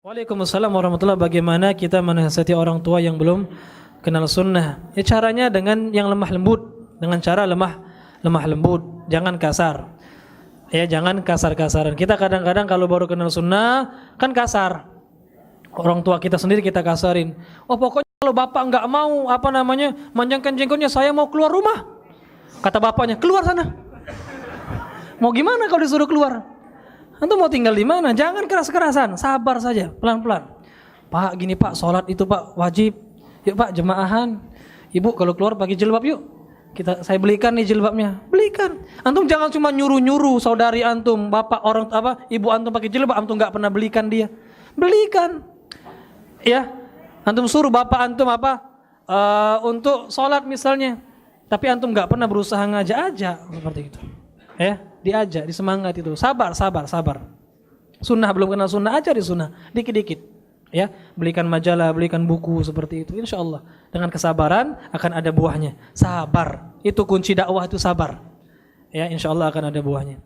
Waalaikumsalam warahmatullahi. Bagaimana kita menasihati orang tua yang belum kenal sunnah? Ya caranya dengan yang lemah lembut, dengan cara lemah lembut, jangan kasar. Ya jangan kasar-kasaran. Kita kadang-kadang kalau baru kenal sunnah kan kasar. Orang tua kita sendiri kita kasarin. Oh pokoknya kalau bapak nggak mau manjangkan jenggotnya, saya mau keluar rumah. Kata bapaknya, keluar sana. Mau gimana kalau disuruh keluar? Antum mau tinggal di mana? Jangan keras-kerasan, sabar saja, pelan-pelan. Pak, gini Pak, sholat itu Pak wajib. Yuk Pak, jemaahan. Ibu kalau keluar pakai jilbab yuk. Saya belikan nih jilbabnya. Belikan. Antum jangan cuma nyuruh-nyuruh saudari antum, bapak ibu antum pakai jilbab, antum enggak pernah belikan dia. Belikan. Ya. Antum suruh bapak antum untuk sholat misalnya. Tapi antum enggak pernah berusaha ngajak-ajak seperti itu. Ya, diajak, disemangat itu. Sabar. Sunnah belum kenal sunnah, ajari sunnah dikit-dikit. Ya, belikan majalah, belikan buku seperti itu. Insyaallah dengan kesabaran akan ada buahnya. Sabar. Itu kunci dakwah, itu sabar. Ya, insyaallah akan ada buahnya.